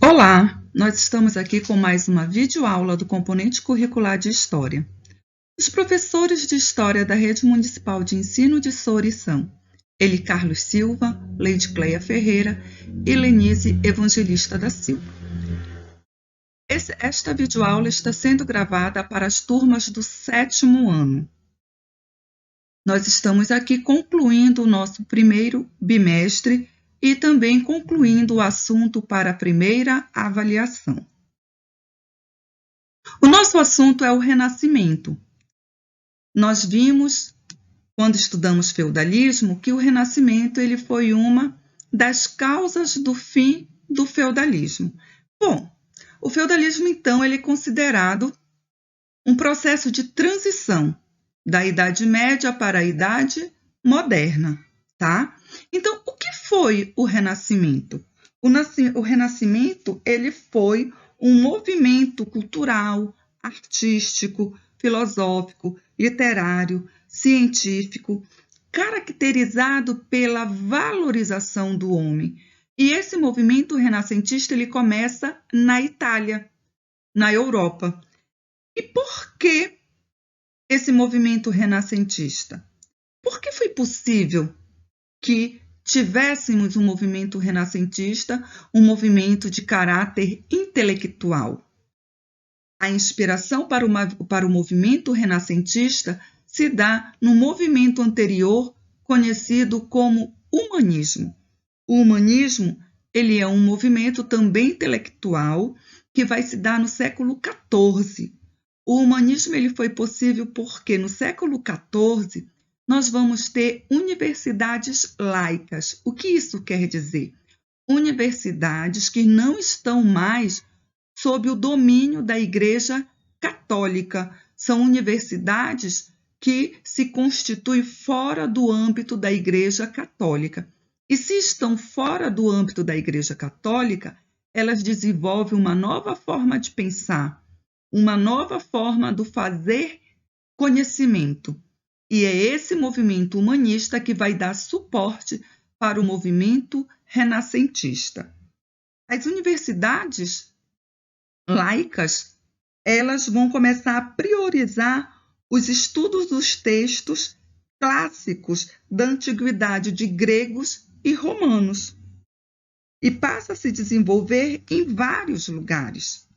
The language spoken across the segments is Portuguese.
Olá, nós estamos aqui com mais uma videoaula do componente curricular de História. Os professores de História da Rede Municipal de Ensino de Soure são Eli Carlos Silva, Leide Cleia Ferreira e Lenise Evangelista da Silva. Esta videoaula está sendo gravada para as turmas do 7º ano. Nós estamos aqui concluindo o nosso primeiro bimestre e também concluindo o assunto para a primeira avaliação. O nosso assunto é o Renascimento. Nós vimos, quando estudamos feudalismo, que o Renascimento ele foi uma das causas do fim do feudalismo. Bom, o feudalismo, então, ele é considerado um processo de transição da Idade Média para a Idade Moderna, tá? Então, o que foi o Renascimento? O Renascimento, ele foi um movimento cultural, artístico, filosófico, literário, científico, caracterizado pela valorização do homem. E esse movimento renascentista ele começa na Itália, na Europa. E por que esse movimento renascentista? Por que foi possível que tivéssemos um movimento renascentista, um movimento de caráter intelectual? A inspiração para o movimento renascentista se dá no movimento anterior conhecido como humanismo. O humanismo ele é um movimento também intelectual que vai se dar no século XIV. O humanismo ele foi possível porque no século XIV nós vamos ter universidades laicas. O que isso quer dizer? Universidades que não estão mais sob o domínio da Igreja Católica. São universidades que se constituem fora do âmbito da Igreja Católica. E se estão fora do âmbito da Igreja Católica, elas desenvolvem uma nova forma de pensar, uma nova forma do fazer conhecimento. E é esse movimento humanista que vai dar suporte para o movimento renascentista. As universidades laicas, elas vão começar a priorizar os estudos dos textos clássicos da antiguidade de gregos e romanos. E passa a se desenvolver em vários lugares.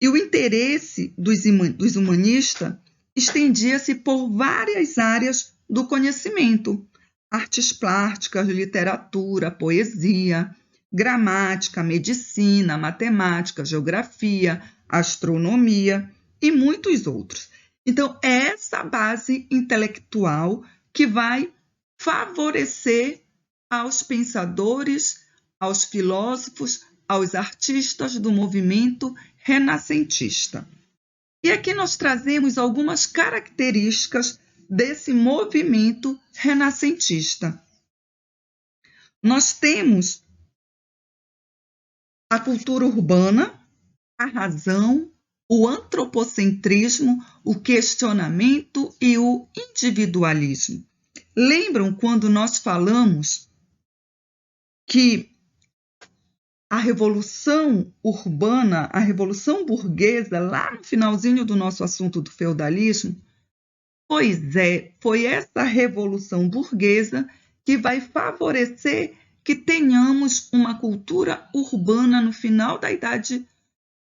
E o interesse dos humanistas estendia-se por várias áreas do conhecimento: artes plásticas, literatura, poesia, gramática, medicina, matemática, geografia, astronomia e muitos outros. Então, é essa base intelectual que vai favorecer aos pensadores, aos filósofos, aos artistas do movimento renascentista. E aqui nós trazemos algumas características desse movimento renascentista. Nós temos a cultura urbana, a razão, o antropocentrismo, o questionamento e o individualismo. Lembram quando nós falamos que a revolução urbana, a revolução burguesa, lá no finalzinho do nosso assunto do feudalismo? Pois é, foi essa revolução burguesa que vai favorecer que tenhamos uma cultura urbana no final da Idade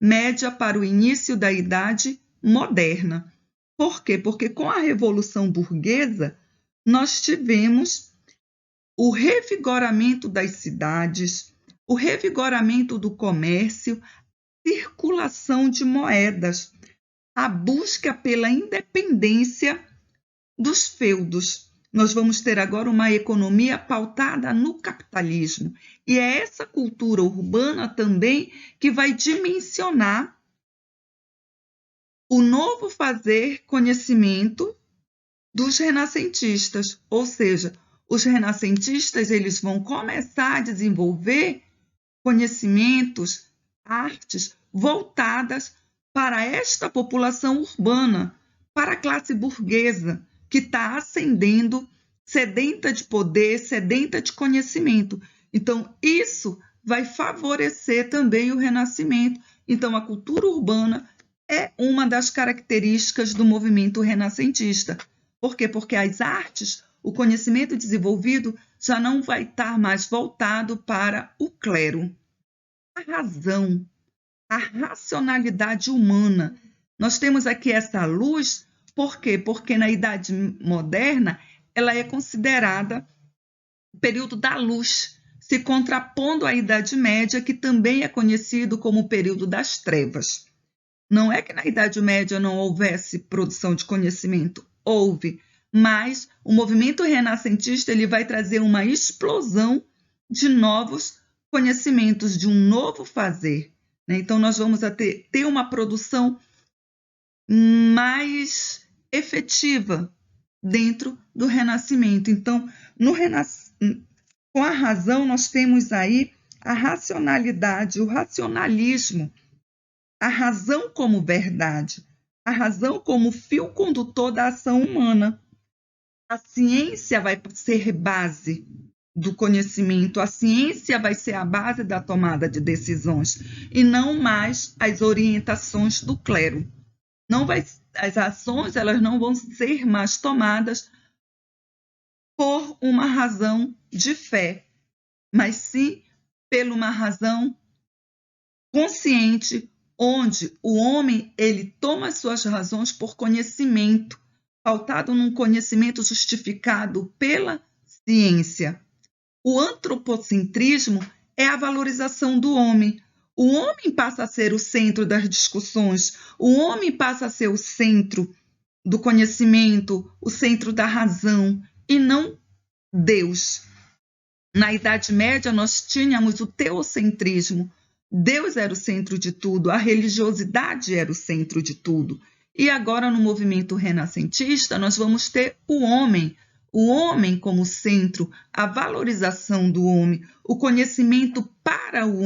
Média para o início da Idade Moderna. Por quê? Porque com a Revolução Burguesa, nós tivemos o revigoramento das cidades, o revigoramento do comércio, circulação de moedas, a busca pela independência dos feudos. Nós vamos ter agora uma economia pautada no capitalismo. E é essa cultura urbana também que vai dimensionar o novo fazer conhecimento dos renascentistas. Ou seja, os renascentistas eles vão começar a desenvolver conhecimentos, artes voltadas para esta população urbana, para a classe burguesa, que está ascendendo, sedenta de poder, sedenta de conhecimento. Então, isso vai favorecer também o renascimento. Então, a cultura urbana é uma das características do movimento renascentista. Por quê? Porque as artes, o conhecimento desenvolvido, já não vai estar mais voltado para o clero. A razão, a racionalidade humana. Nós temos aqui essa luz, por quê? Porque na Idade Moderna ela é considerada o período da luz, se contrapondo à Idade Média, que também é conhecido como o período das trevas. Não é que na Idade Média não houvesse produção de conhecimento, houve, mas o movimento renascentista ele vai trazer uma explosão de novos conhecimentos, de um novo fazer. Então, nós vamos ter uma produção mais efetiva dentro do Renascimento. Então, com a razão, nós temos aí a racionalidade, o racionalismo, a razão como verdade, a razão como fio condutor da ação humana. A ciência vai ser base do conhecimento, a ciência vai ser a base da tomada de decisões e não mais as orientações do clero. As ações elas não vão ser mais tomadas por uma razão de fé, mas sim por uma razão consciente, onde o homem ele toma as suas razões por conhecimento, pautado num conhecimento justificado pela ciência. O antropocentrismo é a valorização do homem. O homem passa a ser o centro das discussões, o homem passa a ser o centro do conhecimento, o centro da razão, e não Deus. Na Idade Média, nós tínhamos o teocentrismo. Deus era o centro de tudo, a religiosidade era o centro de tudo. E agora, no movimento renascentista, nós vamos ter o homem como centro, a valorização do homem, o conhecimento para o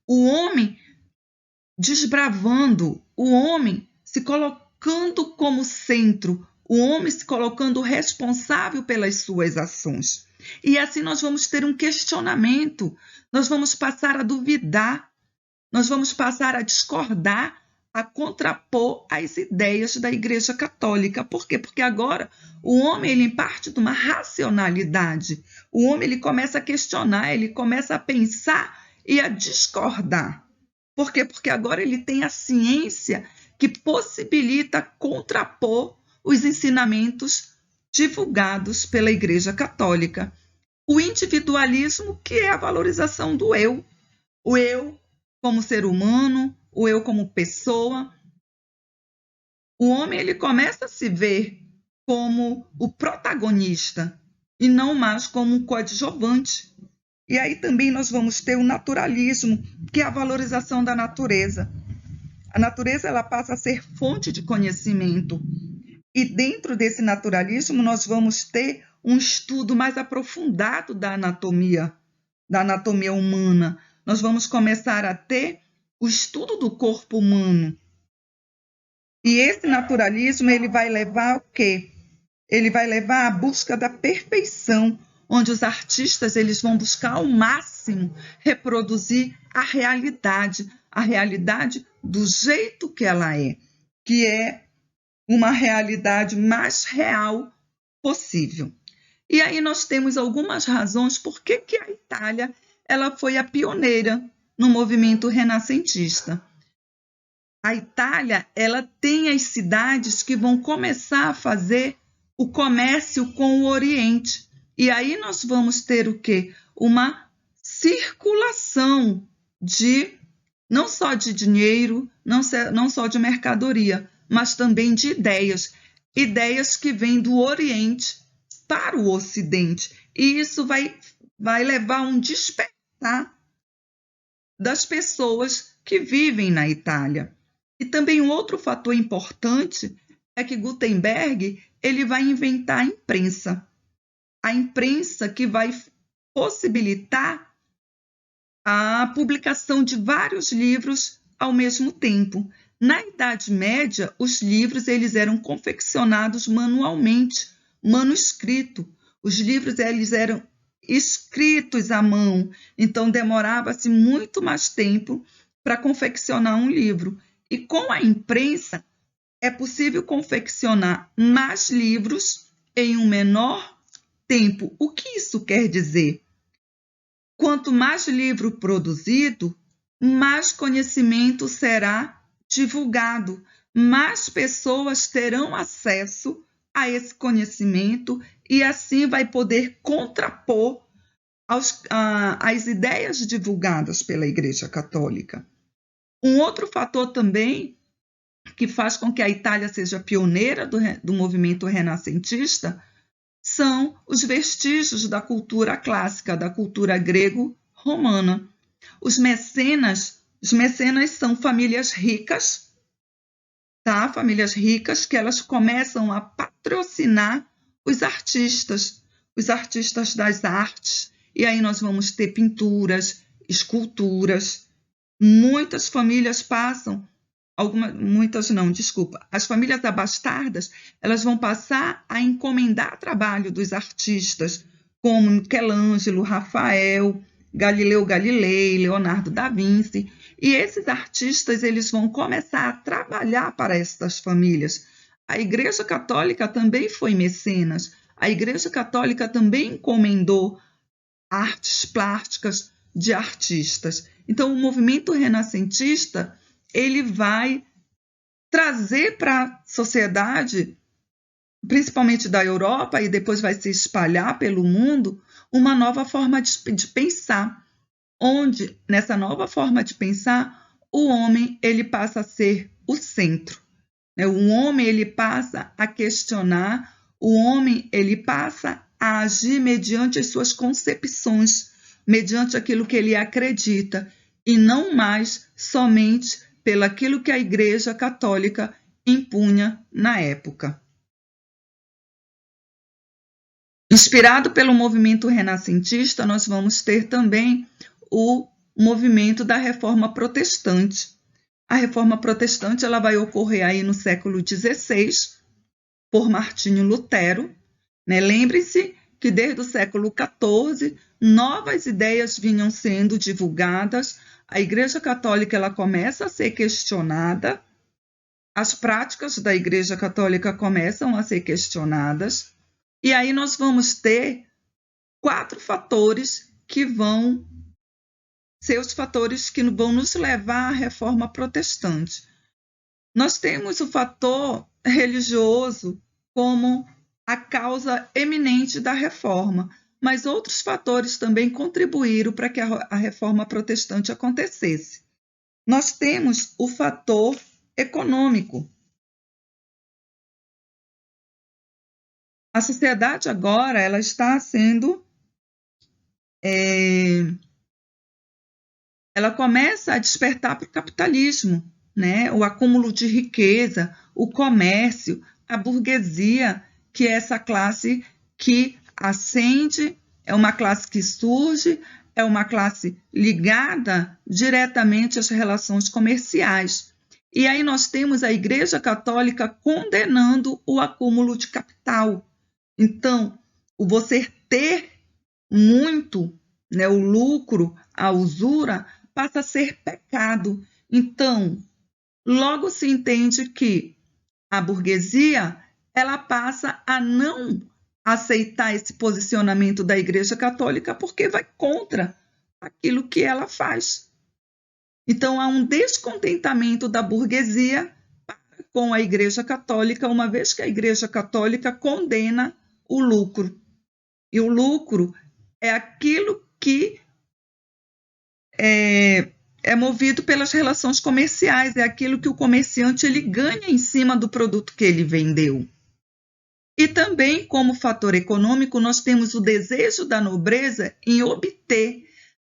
homem desbravando, o homem se colocando como centro, o homem se colocando responsável pelas suas ações. E assim nós vamos ter um questionamento, nós vamos passar a duvidar, nós vamos passar a discordar, a contrapor as ideias da Igreja Católica. Por quê? Porque agora o homem ele parte de uma racionalidade. O homem ele começa a questionar, ele começa a pensar e a discordar. Por quê? Porque agora ele tem a ciência que possibilita contrapor os ensinamentos divulgados pela Igreja Católica. O individualismo, que é a valorização do eu. O eu como ser humano, o eu como pessoa. O homem ele começa a se ver como o protagonista e não mais como um coadjuvante. E aí também nós vamos ter o naturalismo, que é a valorização da natureza. A natureza ela passa a ser fonte de conhecimento. E dentro desse naturalismo nós vamos ter um estudo mais aprofundado da anatomia humana. Nós vamos começar a ter o estudo do corpo humano. E esse naturalismo ele vai levar ao quê? Ele vai levar à busca da perfeição, onde os artistas eles vão buscar ao máximo reproduzir a realidade do jeito que ela é, que é uma realidade mais real possível. E aí nós temos algumas razões por que a Itália ela foi a pioneira no movimento renascentista. A Itália ela tem as cidades que vão começar a fazer o comércio com o Oriente. E aí nós vamos ter o quê? Uma circulação não só de dinheiro, não só de mercadoria, mas também de ideias que vêm do Oriente para o Ocidente. E isso vai levar a um despertar das pessoas que vivem na Itália. E também um outro fator importante é que Gutenberg ele vai inventar a imprensa que vai possibilitar a publicação de vários livros ao mesmo tempo. Na Idade Média, os livros eles eram confeccionados manualmente, manuscrito. Os livros eles eram escritos à mão, então demorava-se muito mais tempo para confeccionar um livro. E com a imprensa, é possível confeccionar mais livros em um menor tempo. O que isso quer dizer? Quanto mais livro produzido, mais conhecimento será divulgado, mais pessoas terão acesso a esse conhecimento e assim vai poder contrapor as ideias divulgadas pela Igreja Católica. Um outro fator também que faz com que a Itália seja pioneira do movimento renascentista são os vestígios da cultura clássica, da cultura grego-romana. Os mecenas são famílias ricas, tá? Famílias ricas que elas começam a patrocinar os artistas das artes. E aí nós vamos ter pinturas, esculturas. Muitas famílias passam, as famílias abastardas, elas vão passar a encomendar trabalho dos artistas, como Michelangelo, Rafael, Galileu Galilei, Leonardo da Vinci. E esses artistas eles vão começar a trabalhar para estas famílias. A Igreja Católica também foi mecenas. A Igreja Católica também encomendou artes plásticas de artistas. Então, o movimento renascentista ele vai trazer para a sociedade, principalmente da Europa, e depois vai se espalhar pelo mundo, uma nova forma de pensar, onde, nessa nova forma de pensar, o homem ele passa a ser o centro. O homem ele passa a questionar, o homem ele passa a agir mediante as suas concepções, mediante aquilo que ele acredita, e não mais somente pelaquilo que a Igreja Católica impunha na época. Inspirado pelo movimento renascentista, nós vamos ter também o movimento da Reforma Protestante. A Reforma Protestante ela vai ocorrer aí no século XVI, por Martinho Lutero. Lembre-se que desde o século XIV, novas ideias vinham sendo divulgadas, a Igreja Católica ela começa a ser questionada, as práticas da Igreja Católica começam a ser questionadas, e aí nós vamos ter 4 fatores que vão ser os fatores que vão nos levar à Reforma Protestante. Nós temos o fator religioso como a causa eminente da reforma, mas outros fatores também contribuíram para que a Reforma Protestante acontecesse. Nós temos o fator econômico. A sociedade agora ela está sendo... ela começa a despertar para o capitalismo, o acúmulo de riqueza, o comércio, a burguesia, que é essa classe que ascende, é uma classe que surge, é uma classe ligada diretamente às relações comerciais. E aí nós temos a Igreja Católica condenando o acúmulo de capital. Então, você ter muito, o lucro, a usura, passa a ser pecado. Então, logo se entende que a burguesia ela passa a não aceitar esse posicionamento da Igreja Católica porque vai contra aquilo que ela faz. Então, há um descontentamento da burguesia com a Igreja Católica, uma vez que a Igreja Católica condena o lucro. E o lucro é aquilo que é movido pelas relações comerciais, é aquilo que o comerciante ele ganha em cima do produto que ele vendeu. E também, como fator econômico, nós temos o desejo da nobreza em obter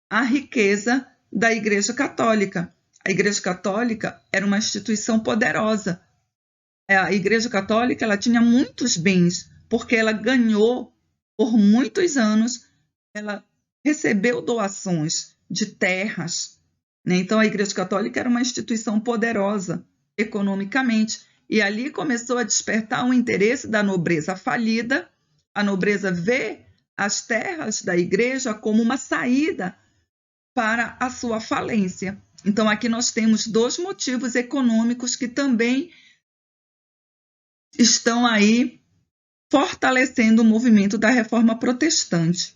a riqueza da Igreja Católica. A Igreja Católica era uma instituição poderosa. A Igreja Católica ela tinha muitos bens, porque ela ganhou por muitos anos, ela recebeu doações de terras. Então, a Igreja Católica era uma instituição poderosa economicamente. E ali começou a despertar um interesse da nobreza falida. A nobreza vê as terras da igreja como uma saída para a sua falência. Então, aqui nós temos 2 motivos econômicos que também estão aí fortalecendo o movimento da reforma protestante.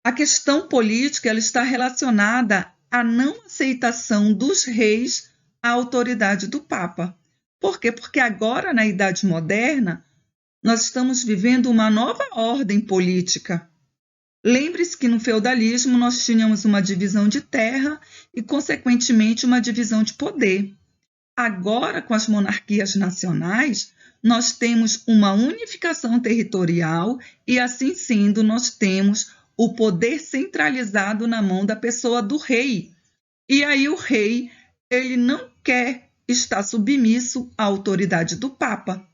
A questão política ela está relacionada à não aceitação dos reis à autoridade do Papa. Por quê? Porque agora, na Idade Moderna, nós estamos vivendo uma nova ordem política. Lembre-se que no feudalismo nós tínhamos uma divisão de terra e, consequentemente, uma divisão de poder. Agora, com as monarquias nacionais, nós temos uma unificação territorial e, assim sendo, nós temos o poder centralizado na mão da pessoa do rei. E aí o rei, ele não quer estar submisso à autoridade do Papa,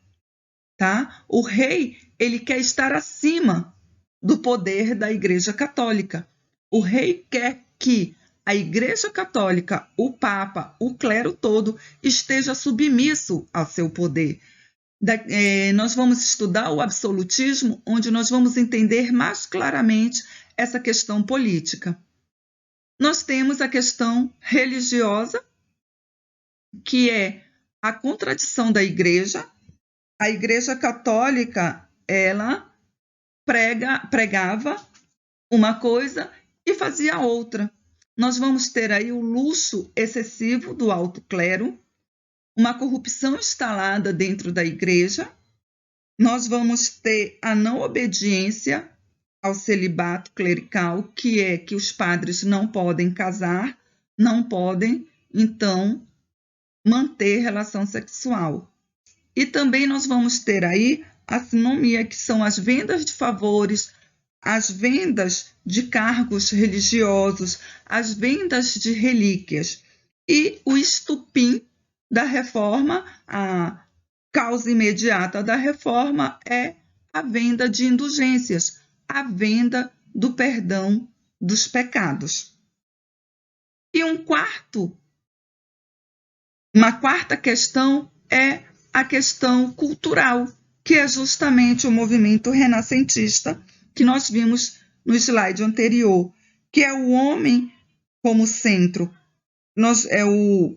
tá? O rei, ele quer estar acima do poder da Igreja Católica. O rei quer que a Igreja Católica, o Papa, o clero todo, esteja submisso ao seu poder. Nós vamos estudar o absolutismo, onde nós vamos entender mais claramente essa questão política. Nós temos a questão religiosa, que é a contradição da Igreja. A Igreja Católica, ela pregava uma coisa e fazia outra. Nós vamos ter aí o luxo excessivo do alto clero, uma corrupção instalada dentro da igreja. Nós vamos ter a não obediência ao celibato clerical, que é que os padres não podem casar, não podem, então, manter relação sexual. E também nós vamos ter aí a sinomia, que são as vendas de favores, as vendas de cargos religiosos, as vendas de relíquias. E o estupim da reforma, a causa imediata da reforma é a venda de indulgências, a venda do perdão dos pecados. E uma quarta questão é a questão cultural, que é justamente o movimento renascentista que nós vimos no slide anterior, que é o homem como centro. É o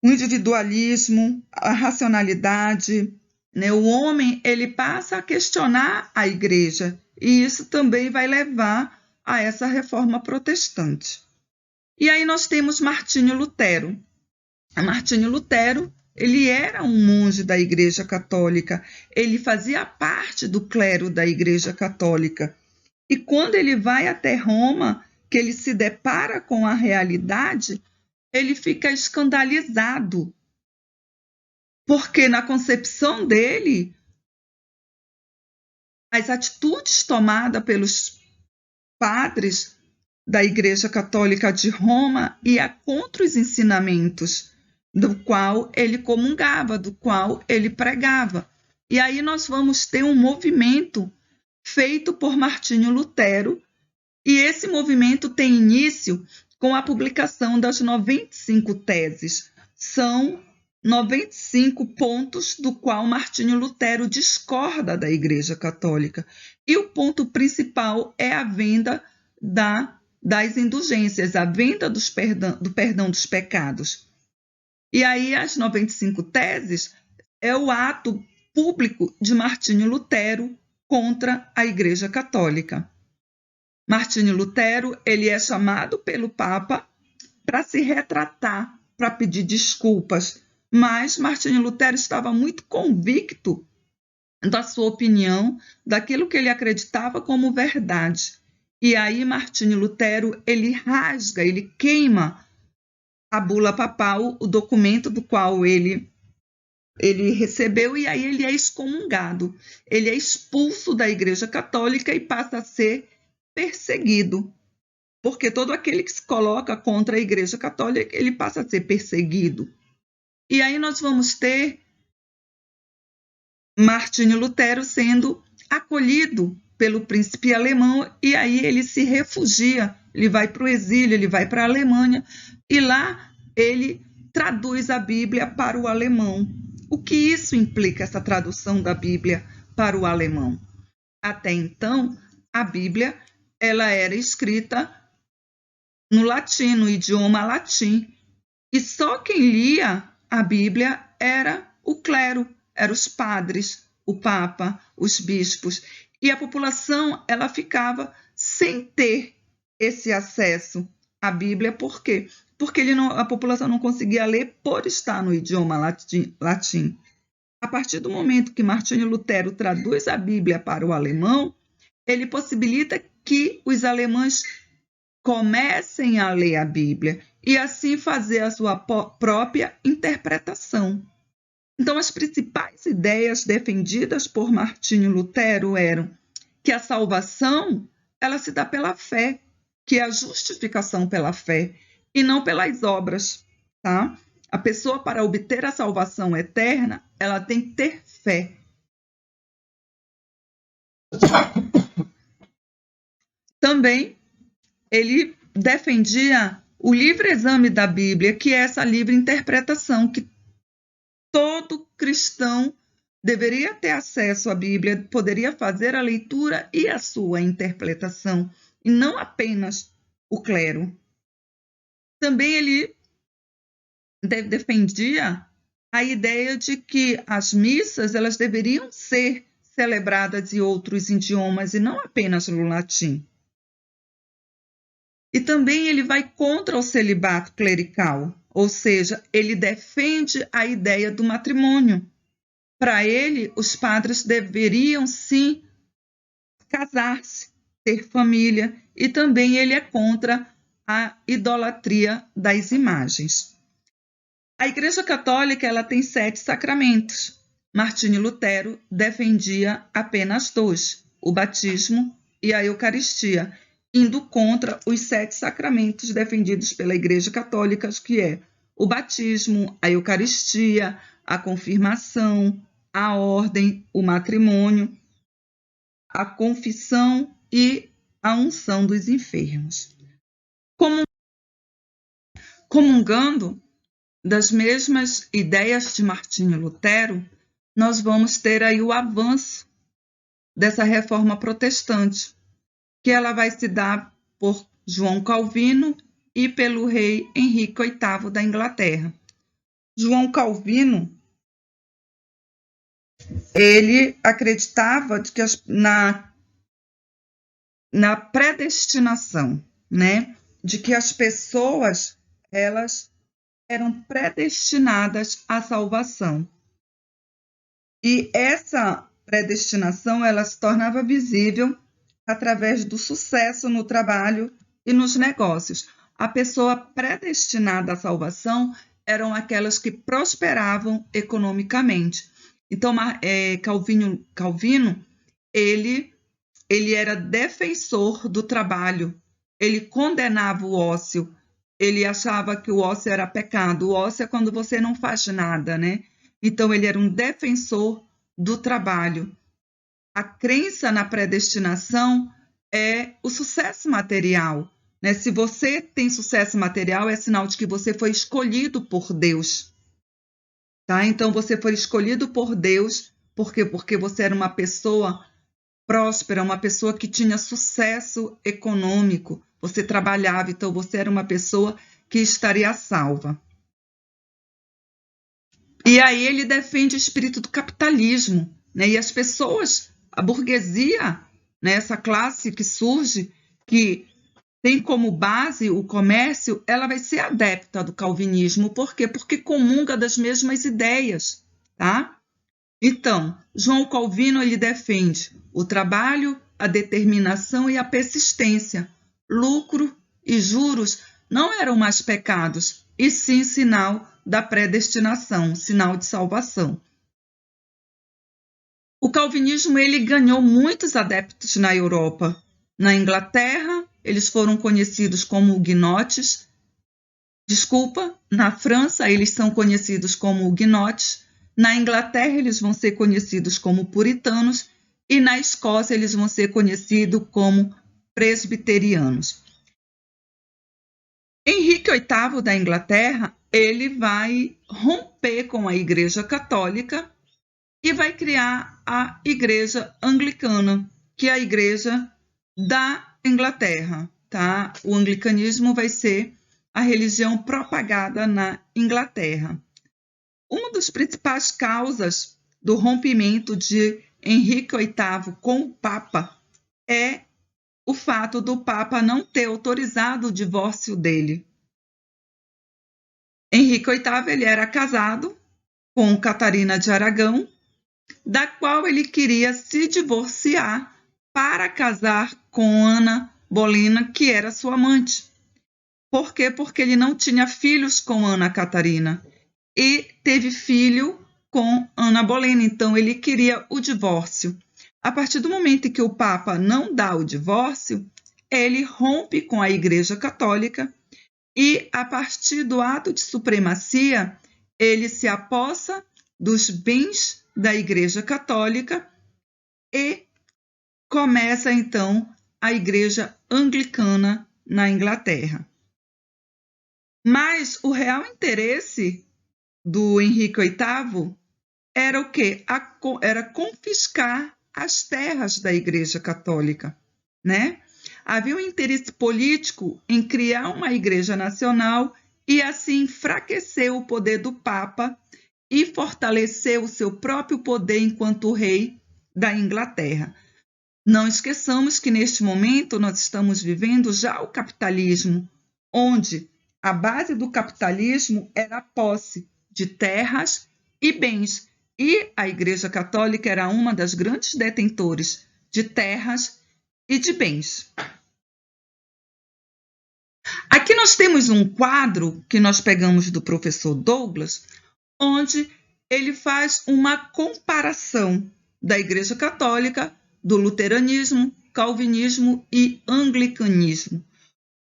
individualismo, a racionalidade, né? O homem ele passa a questionar a igreja, e isso também vai levar a essa reforma protestante. E aí nós temos Martinho Lutero. Martinho Lutero, ele era um monge da Igreja Católica, ele fazia parte do clero da Igreja Católica. E quando ele vai até Roma, que ele se depara com a realidade, ele fica escandalizado, porque na concepção dele, as atitudes tomadas pelos padres da Igreja Católica de Roma ia contra os ensinamentos do qual ele comungava, do qual ele pregava. E aí nós vamos ter um movimento feito por Martinho Lutero, e esse movimento tem início com a publicação das 95 teses. São 95 pontos do qual Martinho Lutero discorda da Igreja Católica. E o ponto principal é a venda das indulgências, a venda do perdão dos pecados. E aí as 95 teses é o ato público de Martinho Lutero contra a Igreja Católica. Martinho Lutero ele é chamado pelo Papa para se retratar, para pedir desculpas, mas Martinho Lutero estava muito convicto da sua opinião, daquilo que ele acreditava como verdade. E aí Martinho Lutero ele rasga, ele queima a bula papal, o documento do qual ele recebeu, e aí ele é excomungado. Ele é expulso da Igreja Católica e passa a ser perseguido, porque todo aquele que se coloca contra a Igreja Católica, ele passa a ser perseguido. E aí nós vamos ter Martinho Lutero sendo acolhido pelo príncipe alemão, e aí ele se refugia, ele vai para o exílio, ele vai para a Alemanha, e lá ele traduz a Bíblia para o alemão. O que isso implica, essa tradução da Bíblia para o alemão. Até então, a Bíblia ela era escrita no latim, no idioma latim. E só quem lia a Bíblia era o clero, eram os padres, o papa, os bispos. E a população ela ficava sem ter esse acesso à Bíblia. Por quê? Porque a população não conseguia ler por estar no idioma latim. A partir do momento que Martinho Lutero traduz a Bíblia para o alemão, ele possibilita que os alemães comecem a ler a Bíblia e assim fazer a sua própria interpretação. Então, as principais ideias defendidas por Martinho Lutero eram que a salvação ela se dá pela fé, que é a justificação pela fé e não pelas obras, tá? A pessoa, para obter a salvação eterna, ela tem que ter fé. Também ele defendia o livre exame da Bíblia, que é essa livre interpretação, que todo cristão deveria ter acesso à Bíblia, poderia fazer a leitura e a sua interpretação, e não apenas o clero. Também ele defendia a ideia de que as missas elas deveriam ser celebradas em outros idiomas e não apenas no latim. E também ele vai contra o celibato clerical, ou seja, ele defende a ideia do matrimônio. Para ele, os padres deveriam sim casar-se, ter família, e também ele é contra a idolatria das imagens. A Igreja Católica ela tem 7 sacramentos. Martinho Lutero defendia apenas 2, o batismo e a Eucaristia, indo contra os 7 sacramentos defendidos pela Igreja Católica, que é o batismo, a Eucaristia, a confirmação, a ordem, o matrimônio, a confissão e a unção dos enfermos. Comungando das mesmas ideias de Martinho Lutero, nós vamos ter aí o avanço dessa reforma protestante, que ela vai se dar por João Calvino e pelo rei Henrique VIII da Inglaterra. João Calvino, ele acreditava que na predestinação, né, de que as pessoas elas eram predestinadas à salvação. E essa predestinação ela se tornava visível através do sucesso no trabalho e nos negócios. A pessoa predestinada à salvação eram aquelas que prosperavam economicamente. Então, Calvino ele era defensor do trabalho, ele condenava o ócio, ele achava que o ócio era pecado. O ócio é quando você não faz nada, né? Então, ele era um defensor do trabalho. A crença na predestinação é o sucesso material, né? Se você tem sucesso material, é sinal de que você foi escolhido por Deus. Tá? Então, você foi escolhido por Deus porque você era uma pessoa próspera, uma pessoa que tinha sucesso econômico. Você trabalhava, então você era uma pessoa que estaria salva. E aí ele defende o espírito do capitalismo, né? E as pessoas, a burguesia, né? Essa classe que surge, que tem como base o comércio, ela vai ser adepta do calvinismo. Por quê? Porque comunga das mesmas ideias, tá? Então, João Calvino ele defende o trabalho, a determinação e a persistência. Lucro e juros não eram mais pecados, e sim sinal da predestinação, sinal de salvação. O calvinismo ele ganhou muitos adeptos na Europa. Na Inglaterra, eles foram conhecidos como huguenotes. Na França, eles são conhecidos como huguenotes. Na Inglaterra, eles vão ser conhecidos como puritanos. E na Escócia, eles vão ser conhecidos como presbiterianos. Henrique VIII da Inglaterra, ele vai romper com a Igreja Católica e vai criar a Igreja Anglicana, que é a igreja da Inglaterra, tá? O anglicanismo vai ser a religião propagada na Inglaterra. Uma das principais causas do rompimento de Henrique VIII com o Papa é o fato do Papa não ter autorizado o divórcio dele. Henrique VIII ele era casado com Catarina de Aragão, da qual ele queria se divorciar para casar com Ana Bolena, que era sua amante. Por quê? Porque ele não tinha filhos com Ana Catarina e teve filho com Ana Bolena, então ele queria o divórcio. A partir do momento em que o Papa não dá o divórcio, ele rompe com a Igreja Católica e, a partir do ato de supremacia, ele se apossa dos bens da Igreja Católica e começa, então, a Igreja Anglicana na Inglaterra. Mas o real interesse do Henrique VIII era o quê? Era confiscar as terras da Igreja Católica, né? Havia um interesse político em criar uma igreja nacional e assim enfraquecer o poder do Papa e fortalecer o seu próprio poder enquanto rei da Inglaterra. Não esqueçamos que neste momento nós estamos vivendo já o capitalismo, onde a base do capitalismo era a posse de terras e bens, e a Igreja Católica era uma das grandes detentores de terras e de bens. Aqui nós temos um quadro que nós pegamos do professor Douglas, onde ele faz uma comparação da Igreja Católica, do luteranismo, calvinismo e anglicanismo,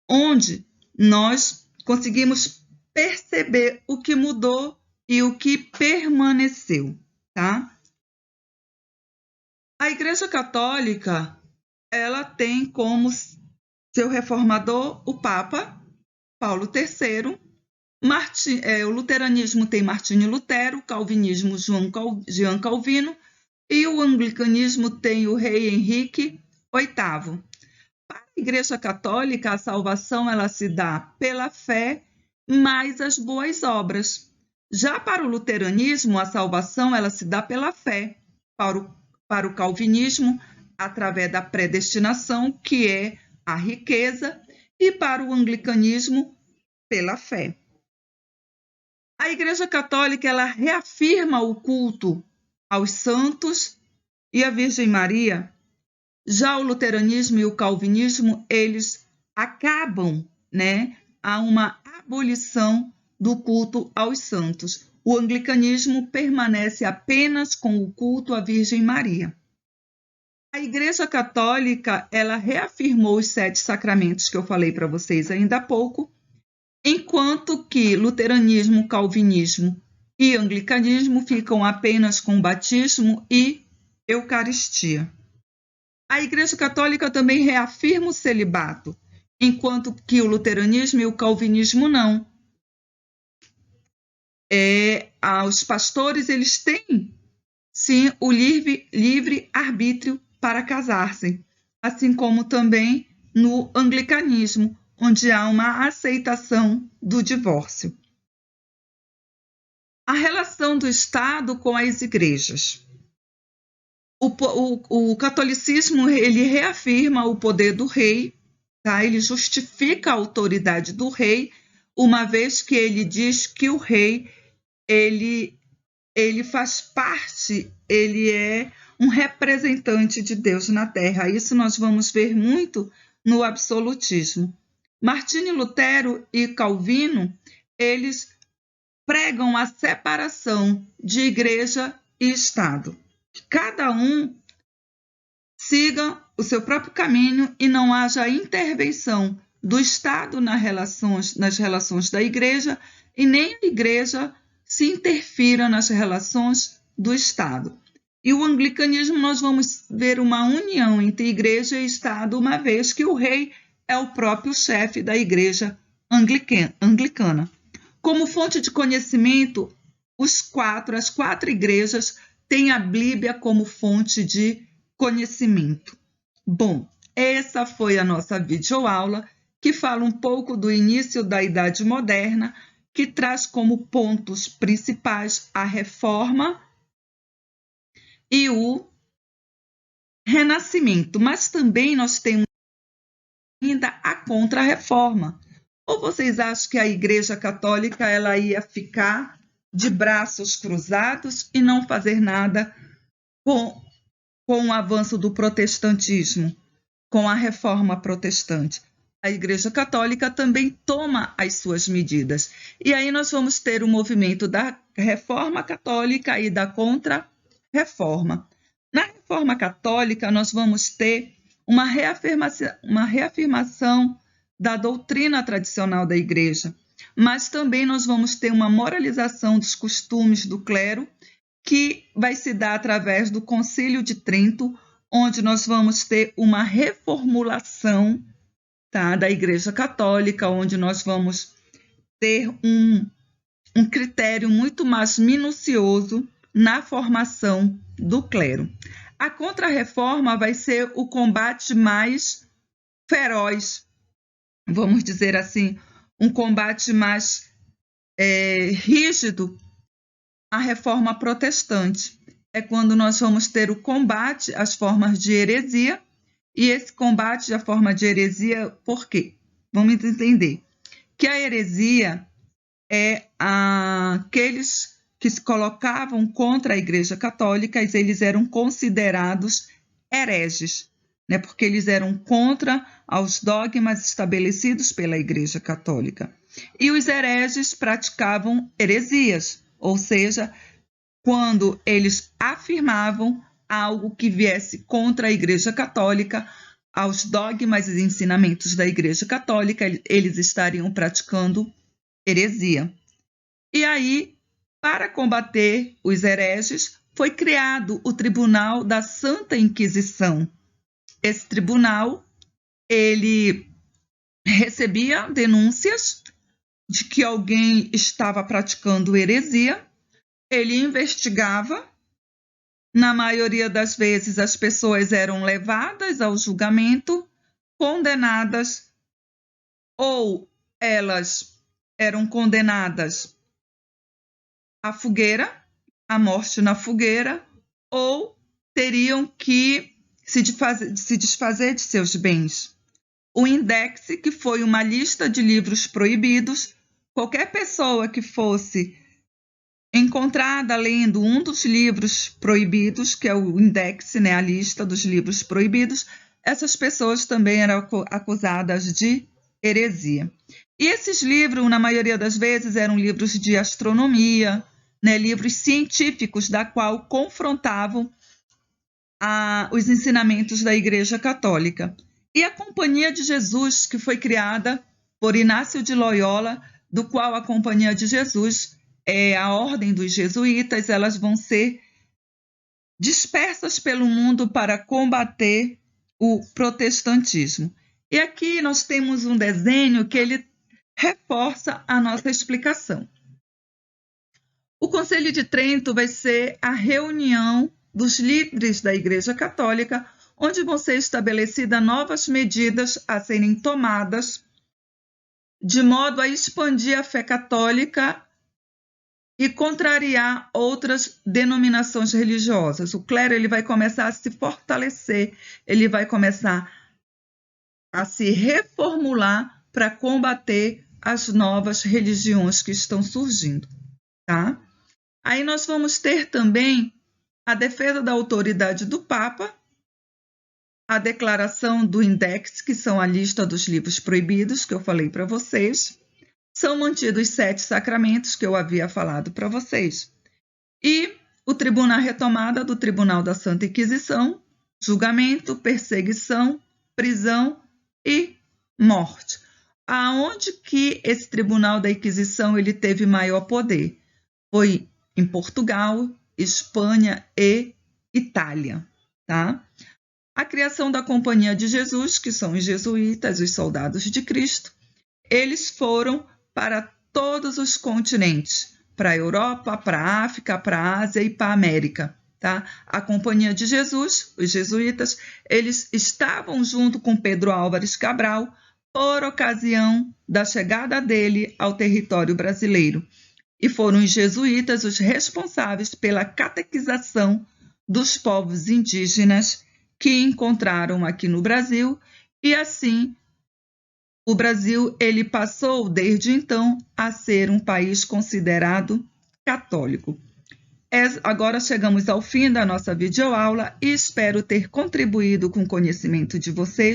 onde nós conseguimos perceber o que mudou e o que permaneceu, tá? A Igreja Católica, ela tem como seu reformador o Papa Paulo III, o luteranismo tem Martinho Lutero, o calvinismo Jean Calvino e o anglicanismo tem o rei Henrique VIII. Para a Igreja Católica, a salvação ela se dá pela fé mais as boas obras. Já para o luteranismo, a salvação ela se dá pela fé. Para o calvinismo, através da predestinação, que é a riqueza, e para o anglicanismo, pela fé. A Igreja Católica ela reafirma o culto aos santos e à Virgem Maria. Já o luteranismo e o calvinismo, eles acabam, né? Há uma abolição do culto aos santos. O anglicanismo permanece apenas com o culto à Virgem Maria. A Igreja Católica, ela reafirmou os 7 sacramentos que eu falei para vocês ainda há pouco, enquanto que luteranismo, calvinismo e anglicanismo ficam apenas com batismo e Eucaristia. A Igreja Católica também reafirma o celibato, enquanto que o luteranismo e o calvinismo não. Os pastores eles têm, sim, o livre arbítrio para casar-se, assim como também no anglicanismo, onde há uma aceitação do divórcio. A relação do Estado com as igrejas. O catolicismo ele reafirma o poder do rei, tá? Ele justifica a autoridade do rei, uma vez que ele diz que o rei ele faz parte, ele é um representante de Deus na Terra. Isso nós vamos ver muito no absolutismo. Martinho Lutero e Calvino, eles pregam a separação de igreja e Estado. Que cada um siga o seu próprio caminho e não haja intervenção do Estado nas relações da igreja e nem a igreja se interfira nas relações do Estado. E o anglicanismo nós vamos ver uma união entre igreja e Estado, uma vez que o rei é o próprio chefe da igreja anglicana. Como fonte de conhecimento, as 4 igrejas tem a Bíblia como fonte de conhecimento. Bom, essa foi a nossa videoaula, que fala um pouco do início da Idade Moderna, que traz como pontos principais a Reforma e o Renascimento, mas também nós temos ainda a Contra-Reforma. Ou vocês acham que a Igreja Católica ela ia ficar de braços cruzados e não fazer nada com o avanço do protestantismo, com a Reforma Protestante? A Igreja Católica também toma as suas medidas. E aí nós vamos ter o movimento da Reforma Católica e da Contra-Reforma. Na Reforma Católica, nós vamos ter uma reafirmação da doutrina tradicional da Igreja, mas também nós vamos ter uma moralização dos costumes do clero, que vai se dar através do Concílio de Trento, onde nós vamos ter uma reformulação, tá, da Igreja Católica, onde nós vamos ter um critério muito mais minucioso na formação do clero. A Contra-Reforma vai ser o combate mais feroz, vamos dizer assim, um combate mais rígido à Reforma Protestante. É quando nós vamos ter o combate às formas de heresia, e esse combate à forma de heresia, por quê? Vamos entender que a heresia é aqueles que se colocavam contra a Igreja Católica, eles eram considerados hereges, né? Porque eles eram contra aos dogmas estabelecidos pela Igreja Católica. E os hereges praticavam heresias, ou seja, quando eles afirmavam algo que viesse contra a Igreja Católica, aos dogmas e ensinamentos da Igreja Católica, eles estariam praticando heresia. E aí, para combater os hereges, foi criado o Tribunal da Santa Inquisição. Esse tribunal, ele recebia denúncias de que alguém estava praticando heresia, ele investigava. Na maioria das vezes, as pessoas eram levadas ao julgamento, condenadas, ou elas eram condenadas à fogueira, à morte na fogueira, ou teriam que se desfazer de seus bens. O Index, que foi uma lista de livros proibidos, qualquer pessoa que fosse encontrada lendo um dos livros proibidos, que é o Index, né, a lista dos livros proibidos, essas pessoas também eram acusadas de heresia. E esses livros, na maioria das vezes, eram livros de astronomia, né, livros científicos, da qual confrontavam os ensinamentos da Igreja Católica. E a Companhia de Jesus, que foi criada por Inácio de Loyola, do qual a Companhia de Jesus a ordem dos jesuítas, elas vão ser dispersas pelo mundo para combater o protestantismo. E aqui nós temos um desenho que ele reforça a nossa explicação. O Concílio de Trento vai ser a reunião dos líderes da Igreja Católica, onde vão ser estabelecidas novas medidas a serem tomadas de modo a expandir a fé católica e contrariar outras denominações religiosas. O clero ele vai começar a se fortalecer, ele vai começar a se reformular para combater as novas religiões que estão surgindo, tá? Aí nós vamos ter também a defesa da autoridade do Papa, a declaração do Index, que são a lista dos livros proibidos, que eu falei para vocês. São mantidos 7 sacramentos que eu havia falado para vocês. E o tribunal, a retomada do Tribunal da Santa Inquisição, julgamento, perseguição, prisão e morte. Aonde que esse Tribunal da Inquisição ele teve maior poder? Foi em Portugal, Espanha e Itália, tá? A criação da Companhia de Jesus, que são os jesuítas, os soldados de Cristo, eles foram para todos os continentes, para a Europa, para a África, para a Ásia e para a América. tá? A Companhia de Jesus, os jesuítas, eles estavam junto com Pedro Álvares Cabral por ocasião da chegada dele ao território brasileiro. E foram os jesuítas os responsáveis pela catequização dos povos indígenas que encontraram aqui no Brasil, e assim o Brasil ele passou desde então a ser um país considerado católico. Agora chegamos ao fim da nossa videoaula e espero ter contribuído com o conhecimento de vocês.